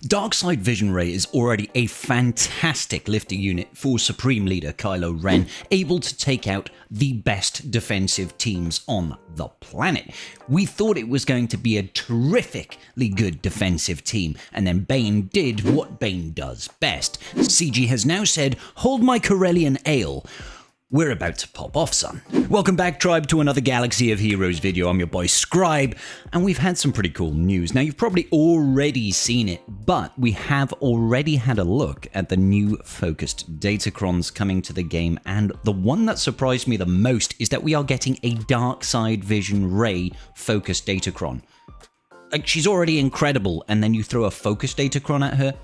Darkside Vision Ray is already a fantastic lifter unit for Supreme Leader Kylo Ren, able to take out the best defensive teams on the planet. We thought it was going to be a terrifically good defensive team, and then Bane did what Bane does best. CG has now said, "Hold my Corellian ale. We're about to pop off, son." Welcome back, tribe, to another Galaxy of Heroes video. I'm your boy Scribe, and we've had some pretty cool news. Now, you've probably already seen it, but we have already had a look at the new focused datacrons coming to the game, and the one that surprised me the most is that we are getting a Darkside Vision Ray focused datacron. Like, she's already incredible, and then you throw a focused datacron at her.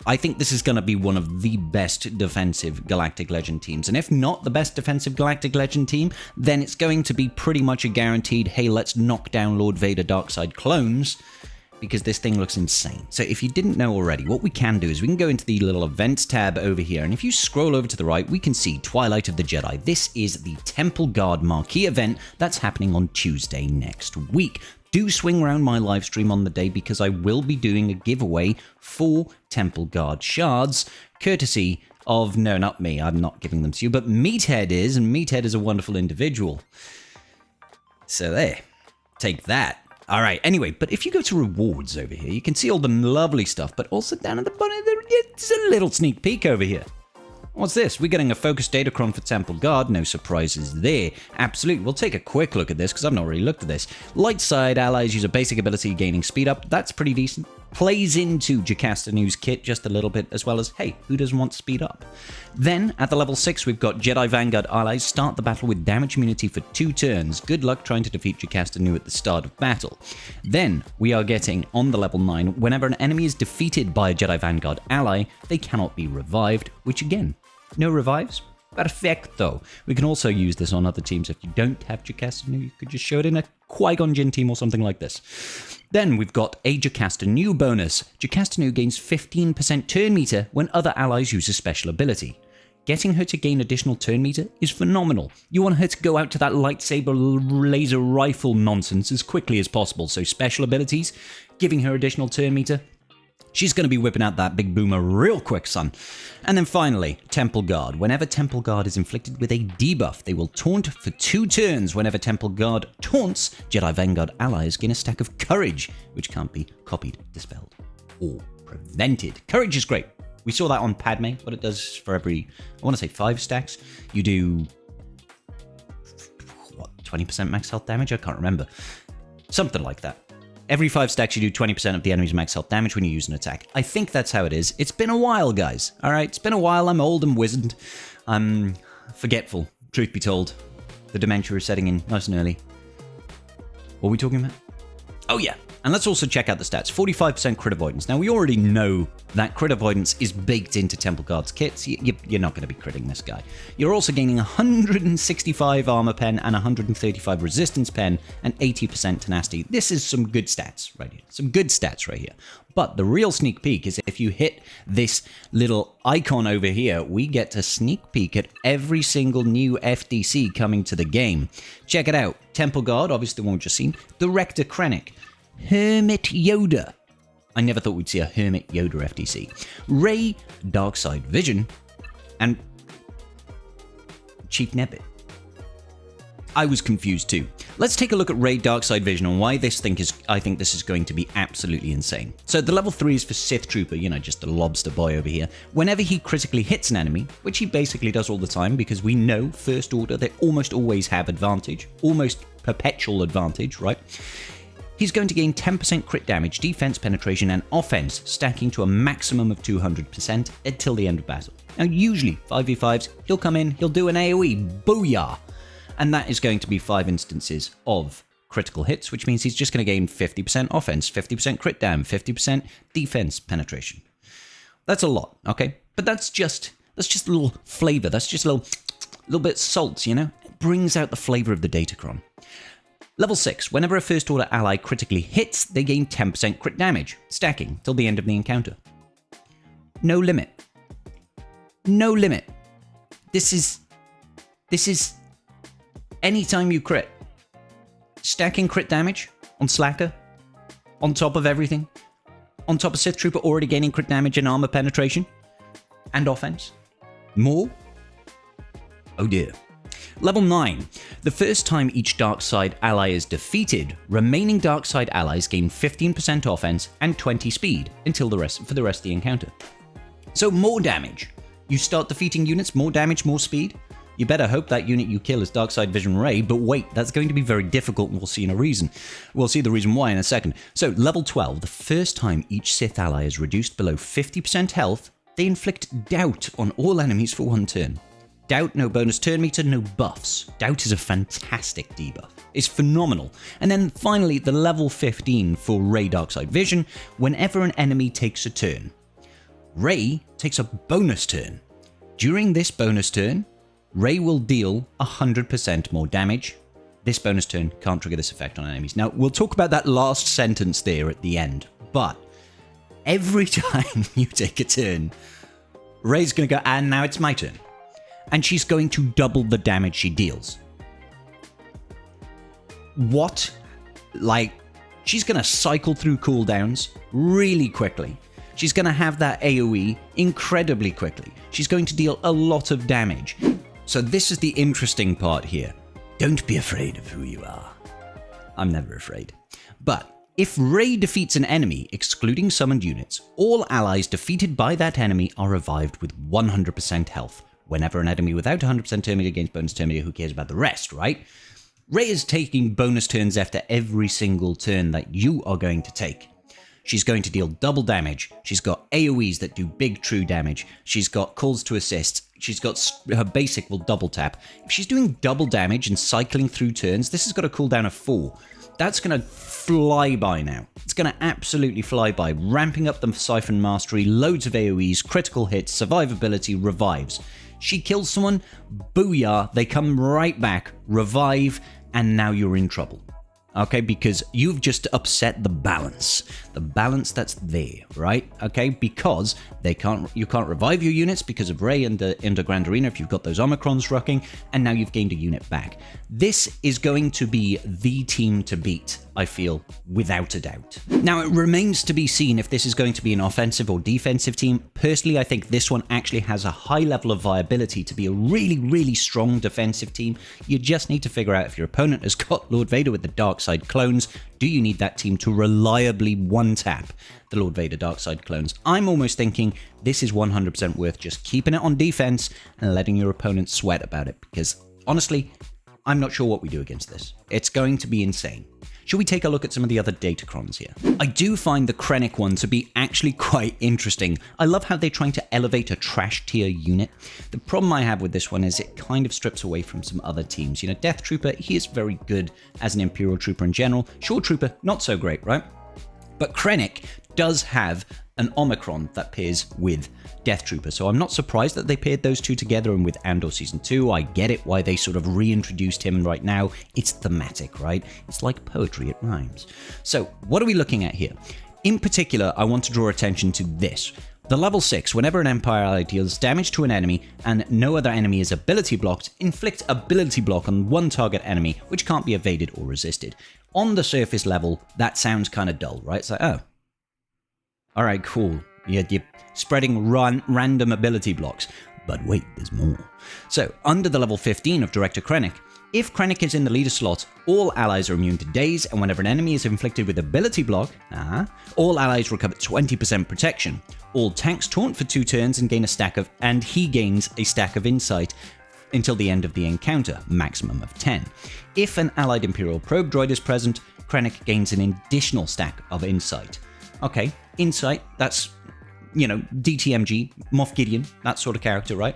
I think this is going to be one of the best defensive Galactic Legend teams. And if not the best defensive Galactic Legend team, then it's going to be pretty much a guaranteed, hey, let's knock down Lord Vader Darkseid clones, because this thing looks insane. So if you didn't know already, what we can do is we can go into the little events tab over here, and if you scroll over to the right, we can see Twilight of the Jedi. This is the Temple Guard Marquee event that's happening on Tuesday next week. Do swing around my live stream on the day, because I will be doing a giveaway for Temple Guard shards, courtesy of, no, not me, I'm not giving them to you, but Meathead is, and Meathead is a wonderful individual. So there, take that. All right, anyway, but if you go to rewards over here, you can see all the lovely stuff, but also down at the bottom, it's a little sneak peek over here. What's this? We're getting a focused datacron for Temple Guard. No surprises there. Absolutely. We'll take a quick look at this, because I've not really looked at this. Light side allies use a basic ability gaining speed up. That's pretty decent. Plays into Jocasta Nu's kit just a little bit, as well as, hey, who doesn't want speed up? Then, at the level 6, we've got Jedi Vanguard allies start the battle with damage immunity for 2 turns. Good luck trying to defeat Jocasta Nu at the start of battle. Then, we are getting, on the level 9, whenever an enemy is defeated by a Jedi Vanguard ally, they cannot be revived, which again, no revives? Perfecto. We can also use this on other teams. If you don't have Jocasta Nu, you could just show it in a Qui-Gon Jinn team or something like this. Then we've got a Jocasta Nu bonus. Jocasta Nu gains 15% turn meter when other allies use a special ability. Getting her to gain additional turn meter is phenomenal. You want her to go out to that lightsaber laser rifle nonsense as quickly as possible, so special abilities, giving her additional turn meter, she's going to be whipping out that big boomer real quick, son. And then finally, Temple Guard. Whenever Temple Guard is inflicted with a debuff, they will taunt for 2 turns. Whenever Temple Guard taunts, Jedi Vanguard allies gain a stack of courage, which can't be copied, dispelled, or prevented. Courage is great. We saw that on Padme, what it does for every, I want to say 5 stacks. You do, what, 20% max health damage? I can't remember. Something like that. Every 5 stacks, you do 20% of the enemy's max health damage when you use an attack. I think that's how it is. It's been a while, guys. All right, it's been a while. I'm old and wizened. I'm forgetful, truth be told. The dementia is setting in nice and early. What are we talking about? Oh, yeah. And let's also check out the stats. 45% crit avoidance. Now, we already know that crit avoidance is baked into Temple Guard's kits. You're not going to be critting this guy. You're also gaining 165 armor pen and 135 resistance pen and 80% tenacity. This is some good stats right here. Some good stats right here. But the real sneak peek is if you hit this little icon over here, we get to sneak peek at every single new FDC coming to the game. Check it out. Temple Guard, obviously the one we've just seen. Director Krennic. Hermit Yoda. I never thought we'd see a Hermit Yoda FTC. Rey, Darkside Vision, and Chief Nebbit. I was confused too. Let's take a look at Rey, Darkside Vision and why I think this is going to be absolutely insane. So the level 3 is for Sith Trooper, you know, just a lobster boy over here. Whenever he critically hits an enemy, which he basically does all the time because we know First Order, they almost always have advantage, almost perpetual advantage, right? He's going to gain 10% crit damage, defense, penetration, and offense, stacking to a maximum of 200% until the end of battle. Now, usually, 5v5s, he'll come in, he'll do an AoE, booyah! And that is going to be 5 instances of critical hits, which means he's just going to gain 50% offense, 50% crit dam, 50% defense penetration. That's a lot, okay? But that's just a little flavor, that's just a little bit of salt, you know? It brings out the flavor of the datacron. Level 6. Whenever a First Order ally critically hits, they gain 10% crit damage, stacking till the end of the encounter. No limit. No limit. This is anytime you crit. Stacking crit damage on Slacker, on top of everything, On top of Sith Trooper already gaining crit damage and armor penetration. And offense. More? Oh dear. Level 9. The first time each dark side ally is defeated, remaining dark side allies gain 15% offense and 20 speed for the rest of the encounter. So more damage. You start defeating units, more damage, more speed. You better hope that unit you kill is Darkside Vision Rey, but wait, that's going to be very difficult and we'll see the reason why in a second. So level 12, the first time each Sith ally is reduced below 50% health, they inflict doubt on all enemies for 1 turn. Doubt, no bonus turn meter, no buffs. Doubt is a fantastic debuff. It's phenomenal. And then finally, the level 15 for Rey Darkside Vision, whenever an enemy takes a turn. Rey takes a bonus turn. During this bonus turn, Rey will deal 100% more damage. This bonus turn can't trigger this effect on enemies. Now, we'll talk about that last sentence there at the end, but every time you take a turn, Rey's going to go, and now it's my turn. And she's going to double the damage she deals. What? Like, she's going to cycle through cooldowns really quickly. She's going to have that AoE incredibly quickly. She's going to deal a lot of damage. So this is the interesting part here. Don't be afraid of who you are. I'm never afraid. But if Rey defeats an enemy, excluding summoned units, all allies defeated by that enemy are revived with 100% health. Whenever an enemy without 100% turn meter gains bonus turn meter, who cares about the rest, right? Rey is taking bonus turns after every single turn that you are going to take. She's going to deal double damage. She's got AoEs that do big true damage. She's got calls to assist. She's got her basic will double tap. If she's doing double damage and cycling through turns, this has got a cooldown of 4. That's going to fly by now. It's going to absolutely fly by, ramping up the Siphon Mastery, loads of AoEs, critical hits, survivability, revives. She kills someone, booyah, they come right back, revive, and now you're in trouble. Okay, because you've just upset the balance that's there, right? Okay, because you can't revive your units because of Rey and into Grand Arena if you've got those Omicrons rocking, and now you've gained a unit back. This is going to be the team to beat, I feel, without a doubt. Now, it remains to be seen if this is going to be an offensive or defensive team. Personally, I think this one actually has a high level of viability to be a really, really strong defensive team. You just need to figure out if your opponent has got Lord Vader with the dark side clones. Do you need that team to reliably one-tap the Lord Vader dark side clones? I'm almost thinking this is 100% worth just keeping it on defense and letting your opponent sweat about it, because honestly, I'm not sure what we do against this. It's going to be insane. Should we take a look at some of the other Datacrons here? I do find the Krennic one to be actually quite interesting. I love how they're trying to elevate a trash tier unit. The problem I have with this one is it kind of strips away from some other teams. You know, Death Trooper, he is very good as an Imperial Trooper in general. Shore Trooper, not so great, right? But Krennic does have an Omicron that pairs with Death Trooper, so I'm not surprised that they paired those two together, and with Andor Season 2, I get it why they sort of reintroduced him right now. It's thematic, right? It's like poetry, it rhymes. So, what are we looking at here? In particular, I want to draw attention to this. The level 6, whenever an Empire ally deals damage to an enemy and no other enemy is ability blocked, inflict ability block on one target enemy, which can't be evaded or resisted. On the surface level, that sounds kind of dull, right? It's like, oh, alright, cool. You're spreading random ability blocks. But wait, there's more. So, under the level 15 of Director Krennic, if Krennic is in the leader slot, all allies are immune to daze, and whenever an enemy is inflicted with ability block, all allies recover 20% protection. All tanks taunt for 2 turns and he gains a stack of insight until the end of the encounter, maximum of 10. If an allied Imperial probe droid is present, Krennic gains an additional stack of insight. Okay, insight, that's, you know, DTMG, Moff Gideon, that sort of character, right?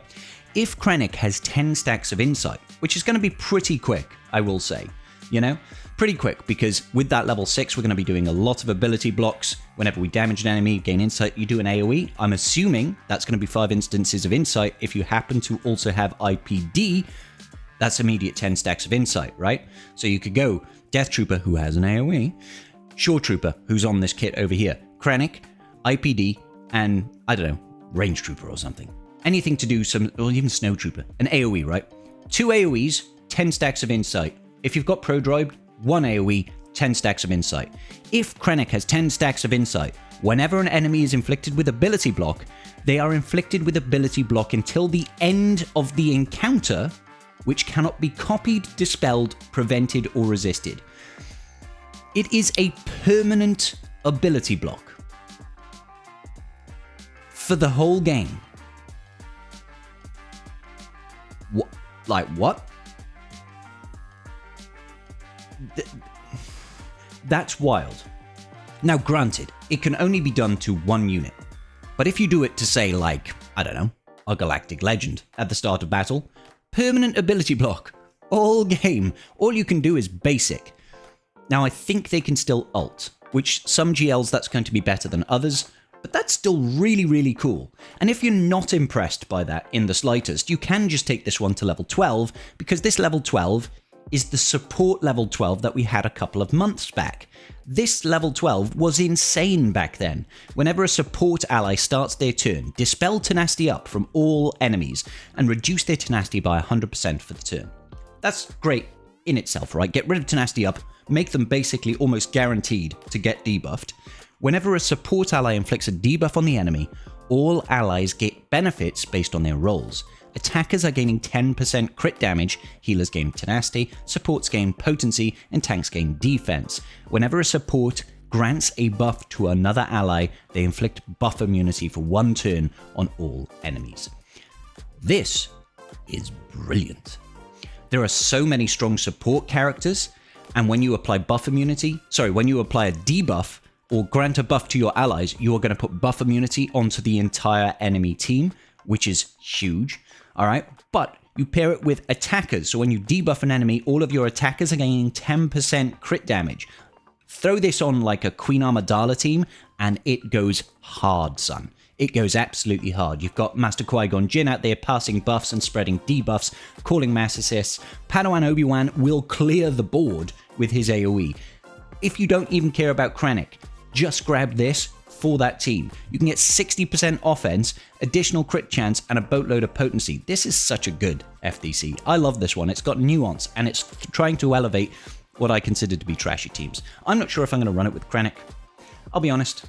If Krennic has 10 stacks of insight, which is going to be pretty quick, I will say, you know, pretty quick, because with that level 6, we're going to be doing a lot of ability blocks. Whenever we damage an enemy, gain insight, you do an AoE. I'm assuming that's going to be 5 instances of insight. If you happen to also have IPD, that's immediate 10 stacks of insight, right? So you could go Death Trooper, who has an AoE, Shore Trooper, who's on this kit over here, Krennic, IPD, and, I don't know, Range Trooper or something. Anything to do or even Snow Trooper. An AoE, right? 2 AoEs, 10 stacks of insight. If you've got Pro Droid, 1 AoE, 10 stacks of insight. If Krennic has 10 stacks of insight, whenever an enemy is inflicted with ability block, they are inflicted with ability block until the end of the encounter, which cannot be copied, dispelled, prevented, or resisted. It is a permanent ability block for the whole game. What? Like what? That's wild. Now granted, it can only be done to one unit. But if you do it to say like, I don't know, a Galactic Legend at the start of battle, permanent ability block, all game, all you can do is basic. Now I think they can still ult, which some GLs that's going to be better than others, but that's still really, really cool. And if you're not impressed by that in the slightest, you can just take this one to level 12, because this level 12 is the support level 12 that we had a couple of months back. This level 12 was insane back then. Whenever a support ally starts their turn, dispel tenacity up from all enemies and reduce their tenacity by 100% for the turn. That's great in itself, right? Get rid of tenacity up, make them basically almost guaranteed to get debuffed. Whenever a support ally inflicts a debuff on the enemy, all allies get benefits based on their roles. Attackers are gaining 10% crit damage, healers gain tenacity, supports gain potency, and tanks gain defense. Whenever a support grants a buff to another ally, they inflict buff immunity for one turn on all enemies. This is brilliant. There are so many strong support characters, and when you apply when you apply a debuff, or grant a buff to your allies, you are going to put buff immunity onto the entire enemy team, which is huge. All right, but you pair it with attackers. So when you debuff an enemy, all of your attackers are gaining 10% crit damage. Throw this on like a Queen Amidala team, and it goes hard, son. It goes absolutely hard. You've got Master Qui-Gon Jinn out there passing buffs and spreading debuffs, calling mass assists. Padawan Obi-Wan will clear the board with his AoE. If you don't even care about Krennic, just grab this for that team. You can get 60% offense, additional crit chance, and a boatload of potency. This is such a good FDC. I love this one. It's got nuance, and it's trying to elevate what I consider to be trashy teams. I'm not sure if I'm going to run it with Krennic. I'll be honest.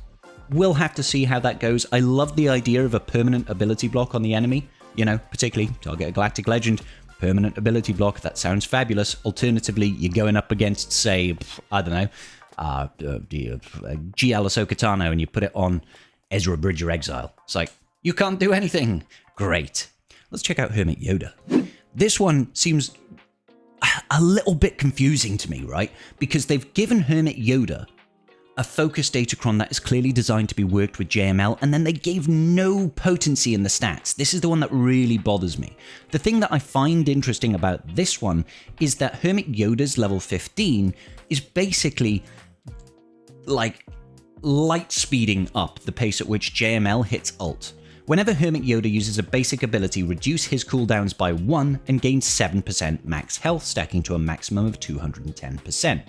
We'll have to see how that goes. I love the idea of a permanent ability block on the enemy. You know, particularly target a Galactic Legend. Permanent ability block. That sounds fabulous. Alternatively, you're going up against, say, I don't know, GL Ahsoka Tano, and you put it on Ezra Bridger Exile. It's like, you can't do anything. Great. Let's check out Hermit Yoda. This one seems a little bit confusing to me, right? Because they've given Hermit Yoda a focus datachron that is clearly designed to be worked with JML, and then they gave no potency in the stats. This is the one that really bothers me. The thing that I find interesting about this one is that Hermit Yoda's level 15 is basically like light speeding up the pace at which JML hits ult. Whenever Hermit Yoda uses a basic ability, reduce his cooldowns by 1 and gain 7% max health, stacking to a maximum of 210%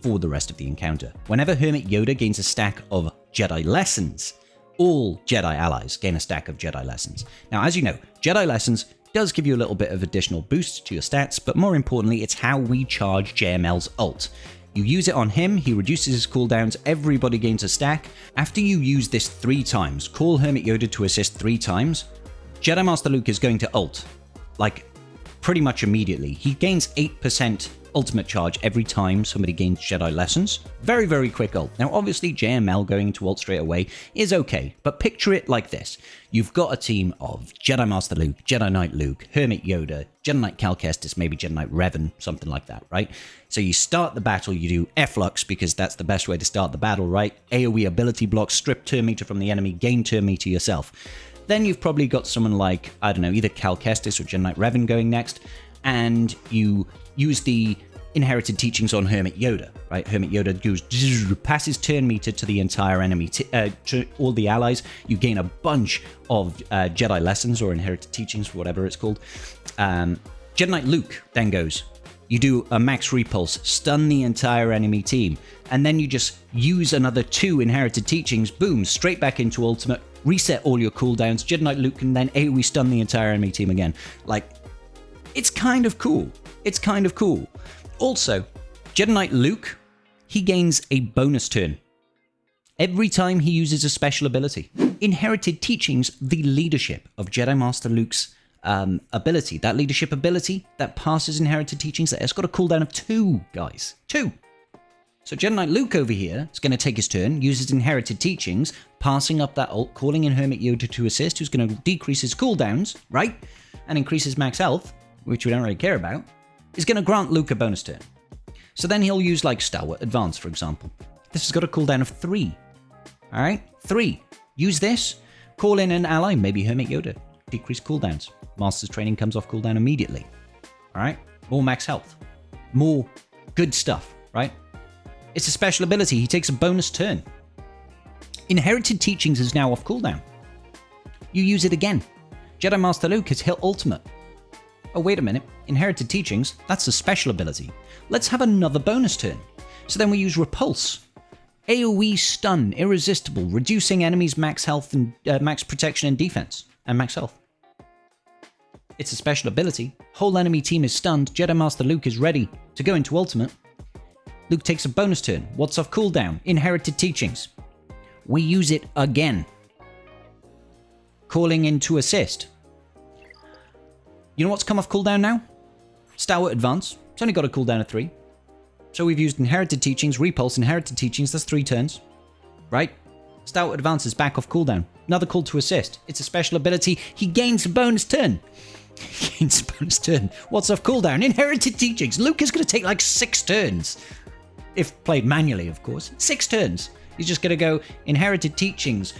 for the rest of the encounter. Whenever Hermit Yoda gains a stack of Jedi Lessons, all Jedi allies gain a stack of Jedi Lessons. Now, as you know, Jedi Lessons does give you a little bit of additional boost to your stats, but more importantly, it's how we charge JML's ult. You use it on him, he reduces his cooldowns, everybody gains a stack. After you use this 3 times, call Hermit Yoda to assist 3 times, Jedi Master Luke is going to ult, like, pretty much immediately. He gains 8% ultimate charge every time somebody gains Jedi Lessons. Very, very quick ult. Now, obviously, JML going into ult straight away is okay, but picture it like this. You've got a team of Jedi Master Luke, Jedi Knight Luke, Hermit Yoda, Jedi Knight Cal Kestis, maybe Jedi Knight Revan, something like that, right? So you start the battle, you do F-Lux, because that's the best way to start the battle, right? AoE ability block, strip turn meter from the enemy, gain turn meter yourself. Then you've probably got someone like, I don't know, either Cal Kestis or Jedi Knight Revan going next, and you use the inherited teachings on Hermit Yoda, right? Hermit Yoda goes, passes turn meter to the entire enemy, to all the allies. You gain a bunch of Jedi Lessons or inherited teachings, whatever it's called. Jedi Knight Luke then goes, you do a max repulse, stun the entire enemy team, and then you just use another 2 inherited teachings, boom, straight back into ultimate, reset all your cooldowns. Jedi Knight Luke can then AoE stun the entire enemy team again. Like, it's kind of cool. It's kind of cool. Also, Jedi Knight Luke, he gains a bonus turn every time he uses a special ability. Inherited Teachings, the leadership of Jedi Master Luke's ability. That leadership ability that passes Inherited Teachings, it's got a cooldown of 2, guys. 2. So Jedi Knight Luke over here is going to take his turn, uses Inherited Teachings, passing up that ult, calling in Hermit Yoda to assist, who's going to decrease his cooldowns, right? And increase his max health, which we don't really care about, is going to grant Luke a bonus turn. So then he'll use like Stalwart Advance, for example. This has got a cooldown of 3. Alright? 3. Use this, call in an ally, maybe Hermit Yoda. Decrease cooldowns. Master's Training comes off cooldown immediately. Alright? More max health. More good stuff, right? It's a special ability. He takes a bonus turn. Inherited Teachings is now off cooldown. You use it again. Jedi Master Luke has hit ultimate. Oh, wait a minute. Inherited Teachings, that's a special ability. Let's have another bonus turn. So then we use Repulse. AoE Stun, Irresistible, reducing enemies' max health and max protection and defense, and max health. It's a special ability. Whole enemy team is stunned. Jedi Master Luke is ready to go into ultimate. Luke takes a bonus turn. What's off cooldown? Inherited Teachings. We use it again. Calling in to assist. You know what's come off cooldown now? Stalwart Advance. It's only got a cooldown of 3. So we've used Inherited Teachings, Repulse, Inherited Teachings. That's 3 turns. Right? Stalwart Advance is back off cooldown. Another call to assist. It's a special ability. He gains a bonus turn. He gains a bonus turn. What's off cooldown? Inherited Teachings. Luke is going to take like 6 turns. If played manually, of course. 6 turns. He's just going to go Inherited Teachings,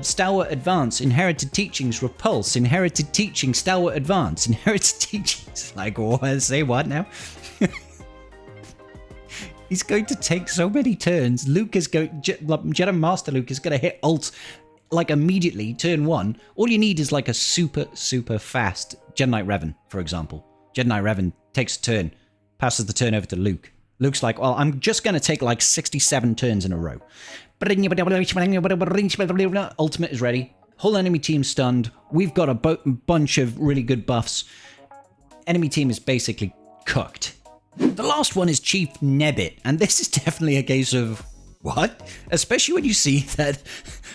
Stalwart Advance, Inherited Teachings, Repulse, Inherited Teachings, Stalwart Advance, Inherited Teachings. Like, what? Say what now? He's going to take so many turns. Luke is going... Jedi Master Luke is going to hit ult, like, immediately, turn 1. All you need is, like, a super, super fast Jedi Knight Revan, for example. Jedi Knight Revan takes a turn, passes the turn over to Luke. Luke's like, well, I'm just going to take, like, 67 turns in a row. Ultimate is ready. Whole enemy team stunned. We've got a bunch of really good buffs. Enemy team is basically cooked. The last one is Chief Nebbit, and this is definitely a case of, what? Especially when you see that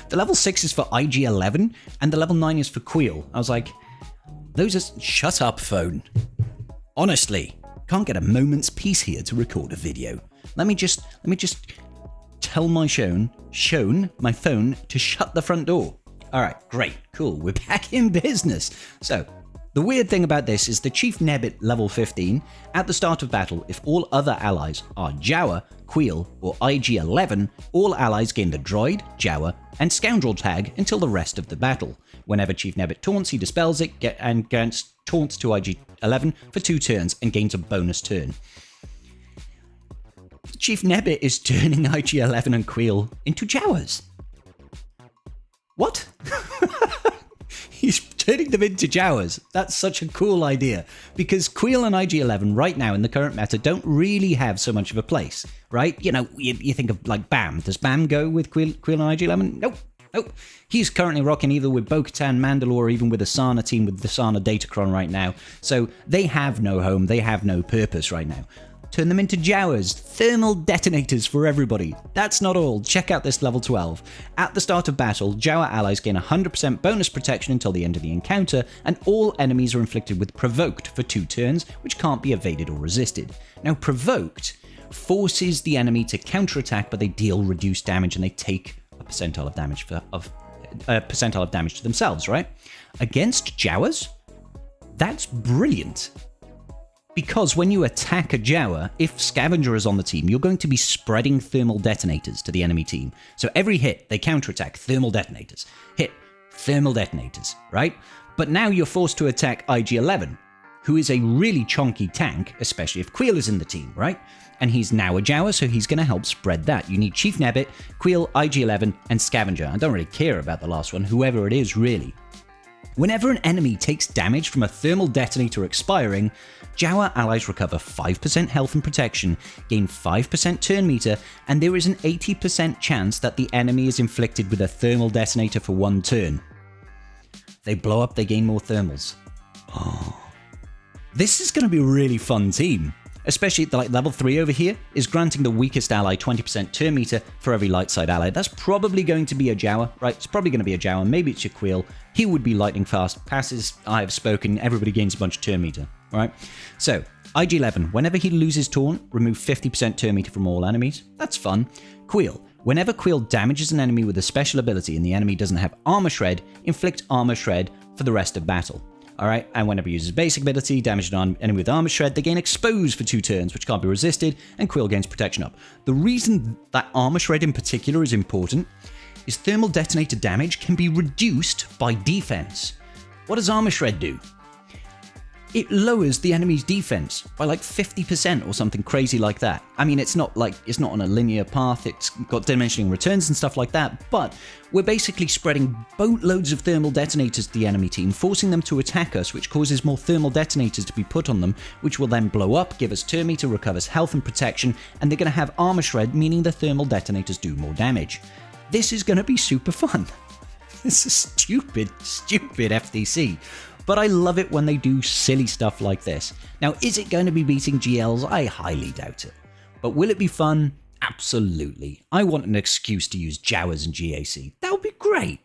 the level 6 is for IG-11, and the level 9 is for Queel. I was like, those are... Shut up, phone. Honestly, can't get a moment's peace here to record a video. Let me just tell my my phone to shut the front door. Alright, great, cool, we're back in business. So, the weird thing about this is the Chief Nebbit level 15, at the start of battle, if all other allies are Jawa, Queel, or IG-11, all allies gain the Droid, Jawa, and Scoundrel tag until the rest of the battle. Whenever Chief Nebbit taunts, he dispels it and grants taunts to IG-11 for 2 turns and gains a bonus turn. Chief Nebbit is turning IG-11 and Queel into Jawas. What? He's turning them into Jawas. That's such a cool idea. Because Queel and IG-11 right now in the current meta don't really have so much of a place, right? You know, you think of like Bam. Does Bam go with Queel and IG-11? Nope. Nope. He's currently rocking either with Bo-Katan, Mandalore, or even with the Sana team with the Sana Datacron right now. So they have no home. They have no purpose right now. Turn them into Jawas, thermal detonators for everybody. That's not all. Check out this level 12. At the start of battle, Jawa allies gain 100% bonus protection until the end of the encounter, and all enemies are inflicted with Provoked for 2 turns, which can't be evaded or resisted. Now, Provoked forces the enemy to counterattack, but they deal reduced damage and they take a percentile of damage to themselves, right? Against Jawas, that's brilliant. Because when you attack a Jawa, if Scavenger is on the team, you're going to be spreading thermal detonators to the enemy team. So every hit, they counterattack thermal detonators. Hit, thermal detonators, right? But now you're forced to attack IG-11, who is a really chonky tank, especially if Queel is in the team, right? And he's now a Jawa, so he's going to help spread that. You need Chief Nebbit, Queel, IG-11, and Scavenger. I don't really care about the last one, whoever it is, really. Whenever an enemy takes damage from a thermal detonator expiring, Jawa allies recover 5% health and protection, gain 5% turn meter, and there is an 80% chance that the enemy is inflicted with a thermal detonator for 1 turn. They blow up, they gain more thermals. Oh. This is going to be a really fun team. especially at the, like, level 3 over here, is granting the weakest ally 20% turn meter for every light side ally. That's probably going to be a Jawa, right? It's probably going to be a Jawa. Maybe it's your Queel. He would be lightning fast. Passes, I have spoken. Everybody gains a bunch of turn meter, right? So, IG-11, whenever he loses taunt, remove 50% turn meter from all enemies. That's fun. Queel, whenever Queel damages an enemy with a special ability and the enemy doesn't have armor shred, inflict armor shred for the rest of battle. Alright, and whenever he uses basic ability, damage an enemy with armor shred, they gain expose for 2 turns, which can't be resisted, and Queel gains protection up. The reason that armor shred in particular is important is thermal detonator damage can be reduced by defense. What does armor shred do? It lowers the enemy's defense by like 50% or something crazy like that. I mean, it's not on a linear path, it's got diminishing returns and stuff like that, but we're basically spreading boatloads of thermal detonators to the enemy team, forcing them to attack us, which causes more thermal detonators to be put on them, which will then blow up, give us turn meter, recovers health and protection, and they're going to have armor shred, meaning the thermal detonators do more damage. This is going to be super fun. This is stupid FTC. But I love it when they do silly stuff like this. Now, is it going to be beating GLs? I highly doubt it. But will it be fun? Absolutely. I want an excuse to use Jawas and GAC. That would be great.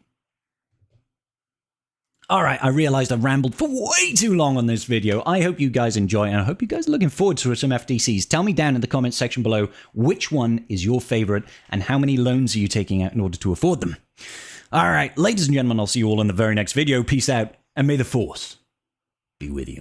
Alright, I realized I've rambled for way too long on this video. I hope you guys enjoy, and I hope you guys are looking forward to some FTCs. Tell me down in the comments section below which one is your favorite, and how many loans are you taking out in order to afford them. Alright, ladies and gentlemen, I'll see you all in the very next video. Peace out. And may the Force be with you.